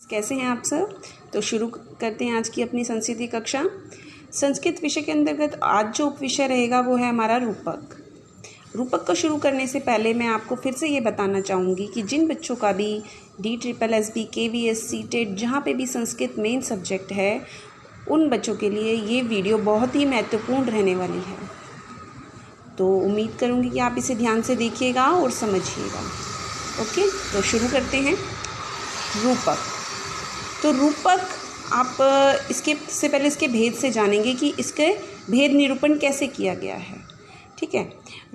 कैसे हैं आप सब। तो शुरू करते हैं आज की अपनी संस्कृति कक्षा। संस्कृत विषय के अंतर्गत आज जो विषय रहेगा वो है हमारा रूपक। रूपक को शुरू करने से पहले मैं आपको फिर से ये बताना चाहूँगी कि जिन बच्चों का भी DSSB KVS CTET जहाँ पे भी संस्कृत मेन सब्जेक्ट है उन बच्चों के लिए ये वीडियो बहुत ही महत्वपूर्ण रहने वाली है। तो उम्मीद करूँगी कि आप इसे ध्यान से देखिएगा और समझिएगा। ओके, तो शुरू करते हैं। रूपक। तो रूपक आप इसके से पहले इसके भेद से जानेंगे कि इसके भेद निरूपण कैसे किया गया है। ठीक है,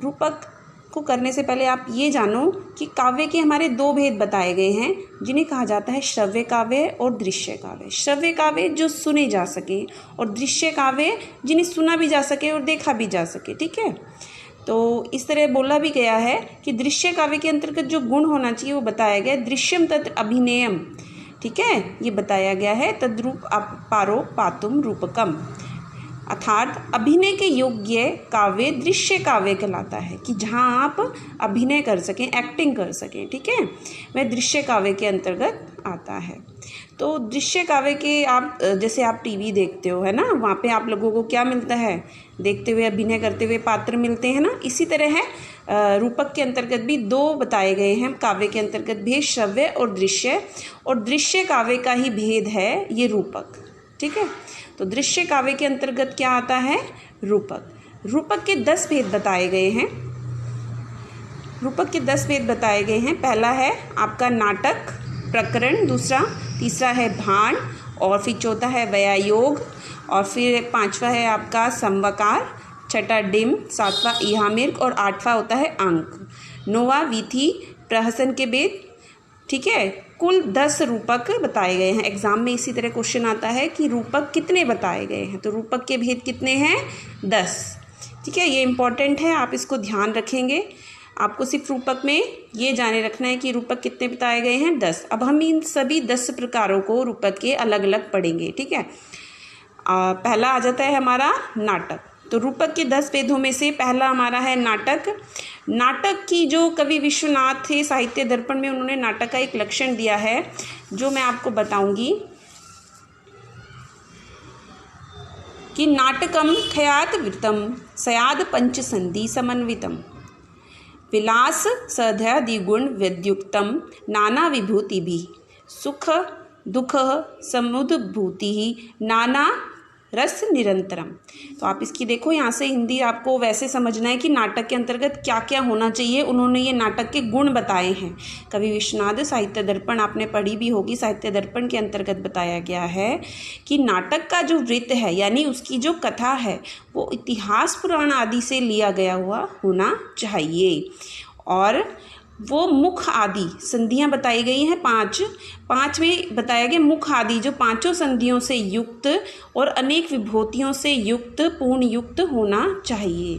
रूपक को करने से पहले आप ये जानो कि काव्य के हमारे दो भेद बताए गए हैं जिन्हें कहा जाता है श्रव्य काव्य और दृश्य काव्य। श्रव्य काव्य जो सुने जा सके और दृश्य काव्य जिन्हें सुना भी जा सके और देखा भी जा सके। ठीक है, तो इस तरह बोला भी गया है कि दृश्य काव्य के अंतर्गत जो गुण होना चाहिए वो बताया गया है। दृश्यम तत्र अभिनयम, ठीक है, ये बताया गया है। तद्रूप पारो पातुम रूपकम, अर्थात अभिनय के योग्य काव्य दृश्य काव्य कहलाता है कि जहाँ आप अभिनय कर सकें, एक्टिंग कर सकें। ठीक है, वह दृश्य काव्य के अंतर्गत आता है। तो दृश्य काव्य के आप जैसे आप टीवी देखते हो, है ना, वहाँ पे आप लोगों को क्या मिलता है, देखते हुए अभिनय करते हुए पात्र मिलते हैं ना। इसी तरह है रूपक के अंतर्गत भी दो बताए गए हैं काव्य के अंतर्गत भेद, श्रव्य और दृश्य काव्य का ही भेद है ये रूपक। ठीक है, तो दृश्य काव्य के अंतर्गत क्या आता है, रूपक। रूपक के 10 भेद बताए गए हैं। रूपक के 10 भेद बताए गए हैं। पहला है आपका नाटक प्रकरण, तीसरा है भाण, और फिर चौथा है व्यायोग, और फिर पांचवा है आपका समवकार, छठा डिम, सातवां इहामिर्ग और आठवां होता है अंक, नौवां वीथी प्रहसन के भेद। ठीक है, कुल 10 रूपक बताए गए हैं। एग्जाम में इसी तरह क्वेश्चन आता है कि रूपक कितने बताए गए हैं, तो रूपक के भेद कितने हैं, 10। ठीक है, ये इम्पॉर्टेंट है, आप इसको ध्यान रखेंगे। आपको सिर्फ रूपक में ये जाने रखना है कि रूपक कितने बताए गए हैं, 10। अब हम इन सभी 10 प्रकारों को रूपक के अलग अलग पढ़ेंगे। ठीक है, पहला आ जाता है हमारा नाटक। तो रूपक के 10 भेदों में से पहला हमारा है नाटक। नाटक की जो कवि विश्वनाथ थे साहित्य दर्पण में, उन्होंने नाटक का एक लक्षण दिया है जो मैं आपको बताऊंगी कि नाटकम खयात वृतम सयाद पंच संधि समन्वितम विलास सध्यादिगुण विद्युक्तम नाना विभूति भी सुख दुख समुद्भूति नाना रस निरंतरम। तो आप इसकी देखो, यहाँ से हिंदी आपको वैसे समझना है कि नाटक के अंतर्गत क्या क्या होना चाहिए। उन्होंने ये नाटक के गुण बताए हैं। कवि विश्वनाथ साहित्य दर्पण आपने पढ़ी भी होगी, साहित्य दर्पण के अंतर्गत बताया गया है कि नाटक का जो वृत्त है यानी उसकी जो कथा है वो इतिहास पुराण आदि से लिया गया हुआ होना चाहिए, और वो मुख आदि संधियाँ बताई गई हैं 5 में बताया गया मुख आदि जो 5 संधियों से युक्त और अनेक विभूतियों से युक्त पूर्ण युक्त होना चाहिए।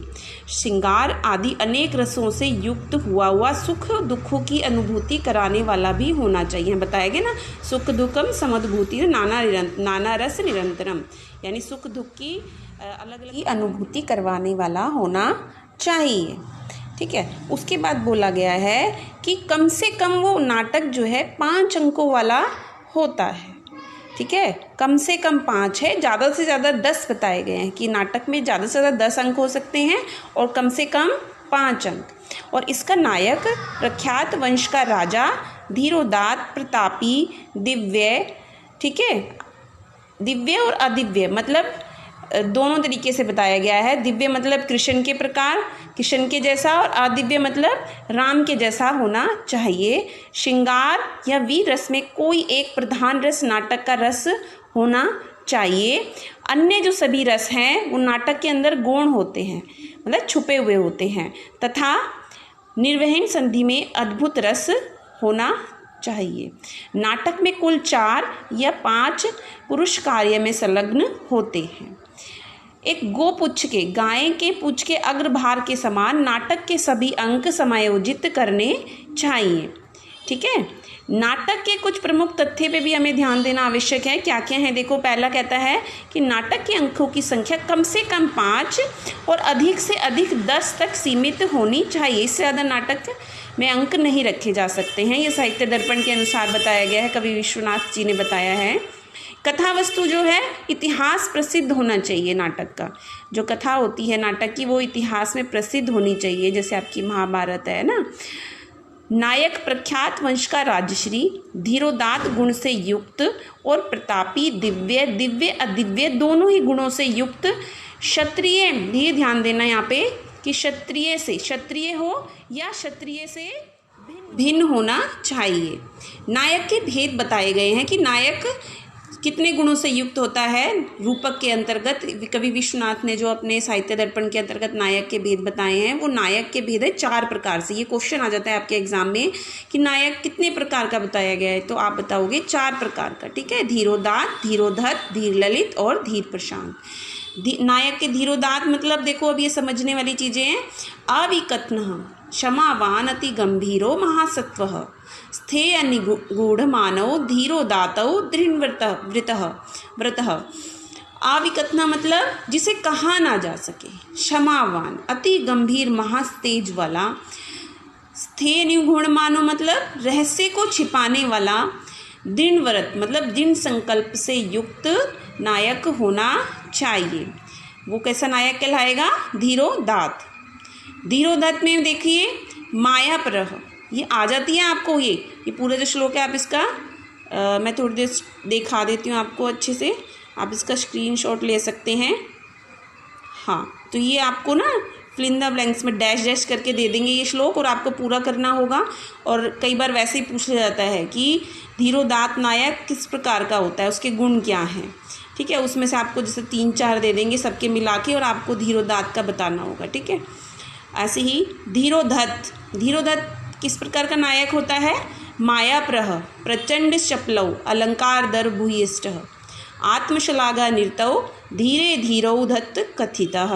श्रृंगार आदि अनेक रसों से युक्त हुआ सुख दुखों की अनुभूति कराने वाला भी होना चाहिए। बताया गया ना, सुख दुखम समुद्भूति नाना रस निरंतरम, यानी सुख दुख की अलग अलग अनुभूति करवाने वाला होना चाहिए। ठीक है, उसके बाद बोला गया है कि कम से कम वो नाटक जो है 5 अंकों वाला होता है। ठीक है, कम से कम 5 है, ज़्यादा से ज़्यादा 10 बताए गए हैं कि नाटक में ज़्यादा से ज़्यादा 10 अंक हो सकते हैं और कम से कम 5 अंक। और इसका नायक प्रख्यात वंश का राजा, धीरोदात्त, प्रतापी, दिव्य। ठीक है, दिव्य और अदिव्य मतलब दोनों तरीके से बताया गया है। दिव्य मतलब कृष्ण के प्रकार, कृष्ण के जैसा, और अदिव्य मतलब राम के जैसा होना चाहिए। श्रृंगार या वीर रस में कोई एक प्रधान रस नाटक का रस होना चाहिए। अन्य जो सभी रस हैं वो नाटक के अंदर गौण होते हैं, मतलब छुपे हुए होते हैं, तथा निर्वहन संधि में अद्भुत रस होना चाहिए। नाटक में कुल 4 या 5 पुरुष कार्य में संलग्न होते हैं। एक गोपुच्छ के, गाय के पुच्छ के अग्रभार के समान नाटक के सभी अंक समायोजित करने चाहिए। ठीक है, नाटक के कुछ प्रमुख तथ्य पे भी हमें ध्यान देना आवश्यक है। क्या क्या है, देखो, पहला कहता है कि नाटक के अंकों की संख्या कम से कम 5 और अधिक से अधिक 10 तक सीमित होनी चाहिए। इससे ज़्यादा नाटक में अंक नहीं रखे जा सकते हैं। ये साहित्य दर्पण के अनुसार बताया गया है, कवि विश्वनाथ जी ने बताया है। कथा वस्तु जो है इतिहास प्रसिद्ध होना चाहिए। नाटक का जो कथा होती है नाटक की वो इतिहास में प्रसिद्ध होनी चाहिए, जैसे आपकी महाभारत है ना। नायक प्रख्यात वंश का राजश्री, धीरोदात गुण से युक्त और प्रतापी, दिव्य दिव्य अदिव्य दोनों ही गुणों से युक्त, क्षत्रिय, ये ध्यान देना यहाँ पे कि क्षत्रिय से क्षत्रिय हो या क्षत्रिय से भिन्न होना चाहिए। नायक के भेद बताए गए हैं कि नायक कितने गुणों से युक्त होता है। रूपक के अंतर्गत कवि विश्वनाथ ने जो अपने साहित्य दर्पण के अंतर्गत नायक के भेद बताए हैं, वो नायक के भेद है 4 प्रकार से। ये क्वेश्चन आ जाता है आपके एग्जाम में कि नायक कितने प्रकार का बताया गया है, तो आप बताओगे 4 प्रकार का। ठीक है, धीरोदात, धीरोधत, धीर ललित और धीर प्रशांत। नायक के धीरोदात मतलब देखो अब ये समझने वाली चीज़ें हैं। अविकथनः क्षमावान अति गंभीरो महासत्वः, स्थेय निगूढ़ मानव धीरोदातौ व्रतः। अविकथना मतलब जिसे कहा ना जा सके, क्षमावान अति गंभीर महातेज वाला, स्थेय निगूढ़ मानव मतलब रहस्य को छिपाने वाला, दृढ़व्रत मतलब दृढ़ संकल्प से युक्त नायक होना चाहिए। वो कैसा नायक कहलाएगा? धीरोदात। धीरोदात में देखिए माया प्रह, ये आ जाती है आपको। ये पूरा जो श्लोक है आप इसका मैं थोड़ी देर दिखा देती हूँ आपको अच्छे से, आप इसका स्क्रीनशॉट ले सकते हैं। हाँ, तो ये आपको ना फिल इन द ब्लैंक्स में डैश डैश करके दे देंगे ये श्लोक, और आपको पूरा करना होगा। और कई बार वैसे ही पूछ लिया जाता है कि धीरोदात नायक किस प्रकार का होता है, उसके गुण क्या हैं। ठीक है, उसमें से आपको जैसे 3-4 दे देंगे सबके मिला के, और आपको धीरोदात का बताना होगा। ठीक है, ऐसे ही धीरोधत, धीरोधत किस प्रकार का नायक होता है? मायाप्रह, प्रचंड चपलौ, अलंकार दर भूयिष्ठः, आत्मशलाघा निरतौ, धीरे धीरौधत कथितः।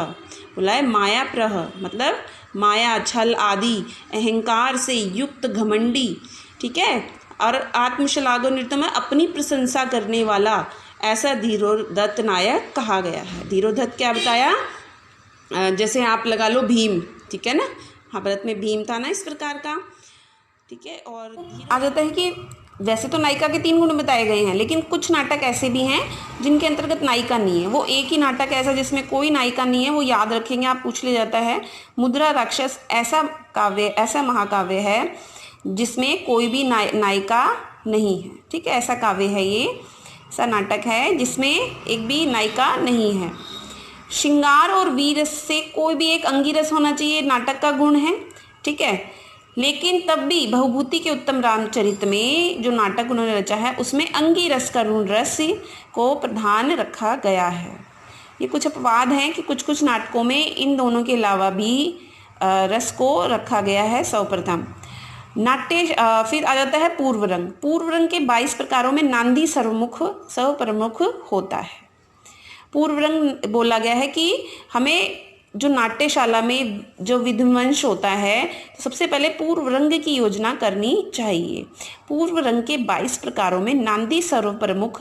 बोला है मायाप्रह मतलब माया, छल आदि अहंकार से युक्त घमंडी। ठीक है, और आत्मशलाघो नृत्य में अपनी प्रशंसा करने वाला, ऐसा धीरोधत नायक कहा गया है। धीरोधत क्या बताया? जैसे आप लगा लो भीम, ठीक है ना, महाभारत में भीम था ना इस प्रकार का। ठीक है, और आ जाता है कि वैसे तो नायिका के 3 गुण बताए गए हैं, लेकिन कुछ नाटक ऐसे भी हैं जिनके अंतर्गत नायिका नहीं है। वो एक ही नाटक ऐसा जिसमें कोई नायिका नहीं है, वो याद रखेंगे आप, पूछ लिया जाता है। मुद्रा राक्षस ऐसा काव्य, ऐसा महाकाव्य है जिसमें कोई भी नायिका नहीं है। ठीक है, ऐसा काव्य है, ये ऐसा नाटक है जिसमें एक भी नायिका नहीं है। श्रृंगार और वीर से कोई भी एक अंगिरस होना चाहिए, नाटक का गुण है। ठीक है, लेकिन तब भी बहुभूति के उत्तम रामचरित में जो नाटक उन्होंने रचा है उसमें अंगिरस का रस को प्रधान रखा गया है। ये कुछ अपवाद हैं कि कुछ कुछ नाटकों में इन दोनों के अलावा भी रस को रखा गया है सर्वप्रथम। नाट्य फिर आ जाता है पूर्व रंग। पूर्व रंग के 22 प्रकारों में नांदी सर्वप्रमुख होता है। पूर्व रंग बोला गया है कि हमें जो नाट्यशाला में जो विध्वंस होता है तो सबसे पहले पूर्व रंग की योजना करनी चाहिए। पूर्व रंग के 22 प्रकारों में नांदी सर्वप्रमुख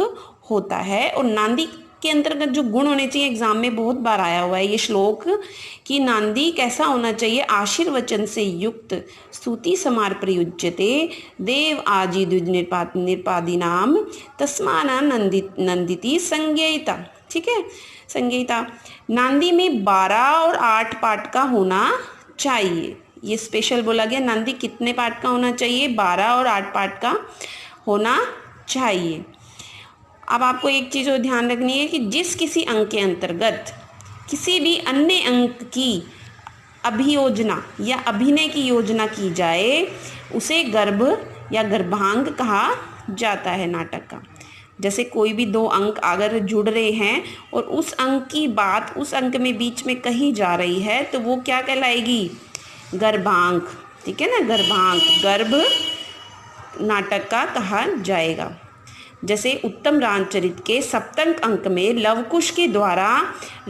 होता है, और नांदी के अंतर्गत जो गुण होने चाहिए, एग्जाम में बहुत बार आया हुआ है ये श्लोक कि नांदी कैसा होना चाहिए? आशीर्वचन से युक्त, स्तुति समार प्रयुज्यते, देव आजि द्विज निरपादिनाम तस्माना नंदिति संज्ञयिता। ठीक है, संज्ञयिता। नांदी में 12 और 8 पाठ का होना चाहिए। ये स्पेशल बोला गया, नांदी कितने पाठ का होना चाहिए? 12 और 8 पाठ का होना चाहिए। अब आपको एक चीज़ और ध्यान रखनी है कि जिस किसी अंक के अंतर्गत किसी भी अन्य अंक की अभियोजना या अभिनय की योजना की जाए उसे गर्भ या गर्भांग कहा जाता है नाटक का। जैसे कोई भी 2 अंक अगर जुड़ रहे हैं और उस अंक की बात उस अंक में बीच में कही जा रही है तो वो क्या कहलाएगी? गर्भांक। ठीक है ना, गर्भांक, गर्भ नाटक का कहा जाएगा। जैसे उत्तम रामचरित के सप्तम अंक में लवकुश के द्वारा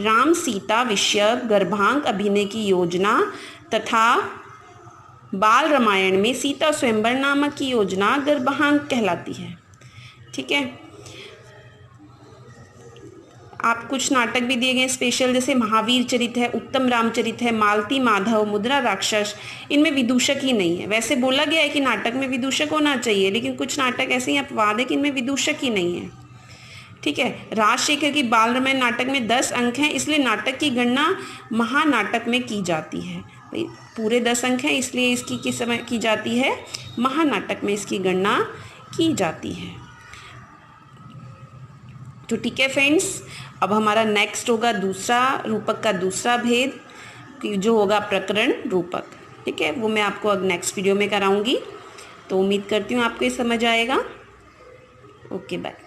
राम सीता विषयक गर्भांक अभिनय की योजना तथा बाल रामायण में सीता स्वयंवर नामक की योजना गर्भांक कहलाती है। ठीक है, आप कुछ नाटक भी दिए गए स्पेशल, जैसे महावीर चरित है, उत्तम रामचरित है, मालती माधव, मुद्रा राक्षस, इनमें विदूषक ही नहीं है। वैसे बोला गया है कि नाटक में विदूषक होना चाहिए, लेकिन कुछ नाटक ऐसे ही अपवाद है कि इनमें विदूषक ही नहीं है। ठीक है। राजशेखर की बाल रामायण नाटक में 10 अंक हैं, इसलिए नाटक की गणना महानाटक में की जाती है। भाई पूरे 10 अंक हैं, इसलिए इसकी किस समय की जाती है, महानाटक में इसकी गणना की जाती है। तो ठीक है फ्रेंड्स, अब हमारा नेक्स्ट होगा दूसरा रूपक का दूसरा भेद, जो होगा प्रकरण रूपक। ठीक है, वो मैं आपको अब नेक्स्ट वीडियो में कराऊंगी। तो उम्मीद करती हूँ आपको ये समझ आएगा। Okay bye.